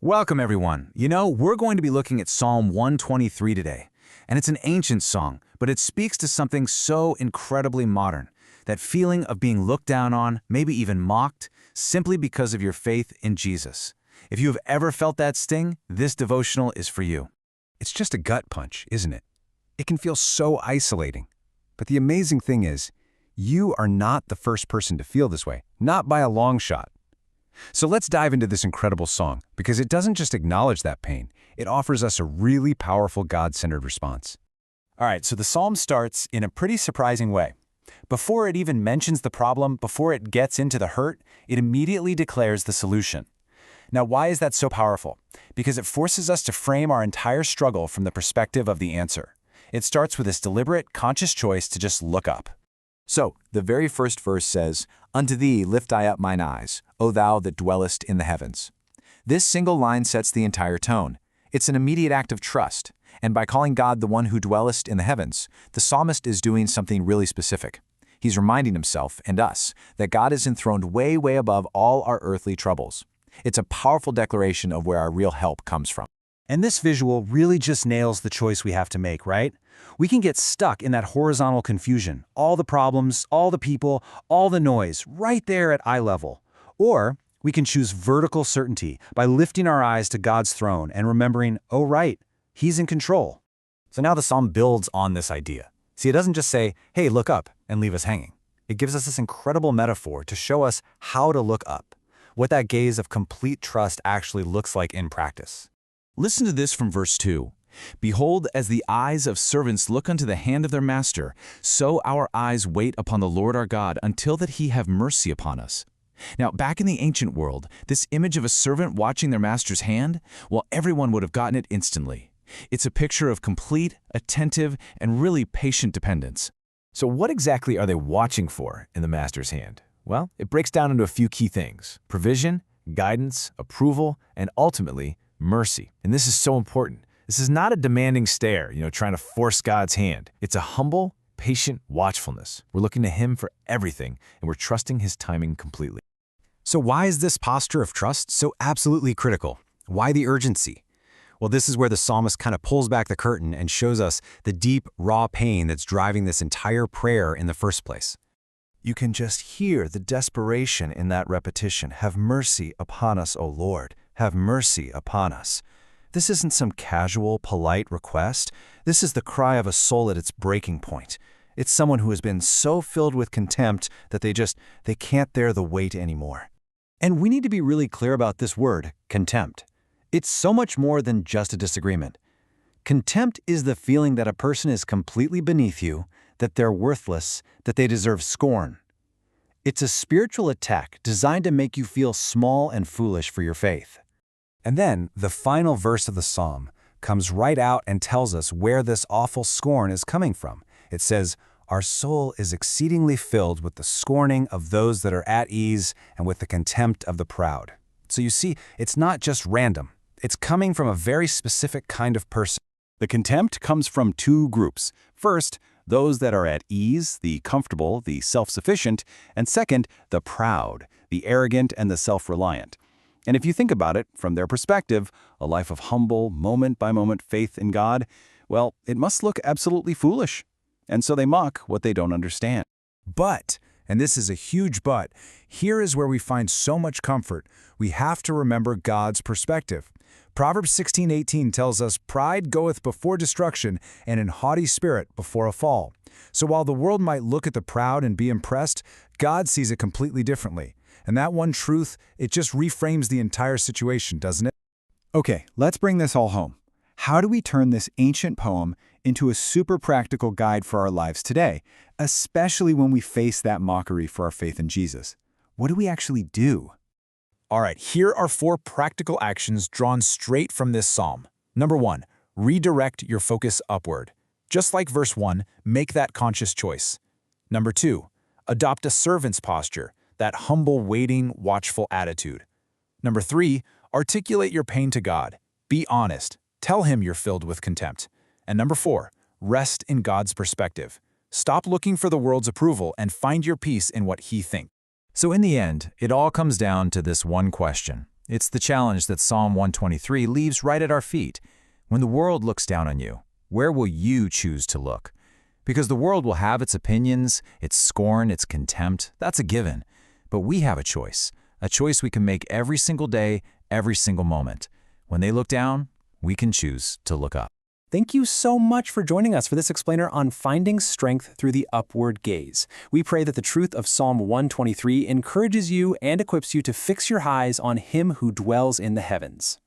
Welcome, everyone. We're going to be looking at Psalm 123 today. And it's an ancient song, but it speaks to something so incredibly modern. That feeling of being looked down on, maybe even mocked, simply because of your faith in Jesus. If you have ever felt that sting, this devotional is for you. It's just a gut punch, isn't it? It can feel so isolating. But the amazing thing is, you are not the first person to feel this way, not by a long shot. So let's dive into this incredible song, because it doesn't just acknowledge that pain, it offers us a really powerful God-centered response. All right, so the psalm starts in a pretty surprising way. Before it even mentions the problem, before it gets into the hurt, it immediately declares the solution. Now, why is that so powerful? Because it forces us to frame our entire struggle from the perspective of the answer. It starts with this deliberate, conscious choice to just look up. So, the very first verse says, "Unto thee lift I up mine eyes, O thou that dwellest in the heavens." This single line sets the entire tone. It's an immediate act of trust, and by calling God the one who dwellest in the heavens, the psalmist is doing something really specific. He's reminding himself, and us, that God is enthroned way, way above all our earthly troubles. It's a powerful declaration of where our real help comes from. And this visual really just nails the choice we have to make, right? We can get stuck in that horizontal confusion, all the problems, all the people, all the noise, right there at eye level. Or we can choose vertical certainty by lifting our eyes to God's throne and remembering, oh right, He's in control. So now the psalm builds on this idea. See, it doesn't just say, hey, look up, and leave us hanging. It gives us this incredible metaphor to show us how to look up, what that gaze of complete trust actually looks like in practice. Listen to this from verse 2. "Behold, as the eyes of servants look unto the hand of their master, so our eyes wait upon the Lord our God until that He have mercy upon us." Now, back in the ancient world, this image of a servant watching their master's hand, well, everyone would have gotten it instantly. It's a picture of complete, attentive, and really patient dependence. So what exactly are they watching for in the master's hand? Well, it breaks down into a few key things: provision, guidance, approval, and ultimately, mercy. And this is so important. This is not a demanding stare, trying to force God's hand. It's a humble, patient watchfulness. We're looking to Him for everything, and we're trusting His timing completely. So why is this posture of trust so absolutely critical? Why the urgency? Well, this is where the psalmist kind of pulls back the curtain and shows us the deep, raw pain that's driving this entire prayer in the first place. You can just hear the desperation in that repetition. Have mercy upon us, O Lord. Have mercy upon us. This isn't some casual, polite request. This is the cry of a soul at its breaking point. It's someone who has been so filled with contempt that they can't bear the weight anymore. And we need to be really clear about this word, contempt. It's so much more than just a disagreement. Contempt is the feeling that a person is completely beneath you, that they're worthless, that they deserve scorn. It's a spiritual attack designed to make you feel small and foolish for your faith. And then the final verse of the psalm comes right out and tells us where this awful scorn is coming from. It says, "Our soul is exceedingly filled with the scorning of those that are at ease and with the contempt of the proud." So you see, it's not just random. It's coming from a very specific kind of person. The contempt comes from two groups. First, those that are at ease, the comfortable, the self-sufficient, and second, the proud, the arrogant and the self-reliant. And if you think about it, from their perspective, a life of humble, moment-by-moment faith in God, well, it must look absolutely foolish. And so they mock what they don't understand. But, and this is a huge but, here is where we find so much comfort. We have to remember God's perspective. Proverbs 16:18 tells us, "Pride goeth before destruction, and an haughty spirit before a fall." So while the world might look at the proud and be impressed, God sees it completely differently. And that one truth, it just reframes the entire situation, doesn't it? Okay, let's bring this all home. How do we turn this ancient poem into a super practical guide for our lives today, especially when we face that mockery for our faith in Jesus? What do we actually do? All right, here are 4 practical actions drawn straight from this psalm. Number 1, redirect your focus upward. Just like verse 1, make that conscious choice. Number 2, adopt a servant's posture, that humble, waiting, watchful attitude. Number 3, articulate your pain to God. Be honest. Tell Him you're filled with contempt. And number 4, rest in God's perspective. Stop looking for the world's approval and find your peace in what He thinks. So in the end, it all comes down to this one question. It's the challenge that Psalm 123 leaves right at our feet. When the world looks down on you, where will you choose to look? Because the world will have its opinions, its scorn, its contempt. That's a given. But we have a choice we can make every single day, every single moment. When they look down, we can choose to look up. Thank you so much for joining us for this explainer on finding strength through the upward gaze. We pray that the truth of Psalm 123 encourages you and equips you to fix your eyes on Him who dwells in the heavens.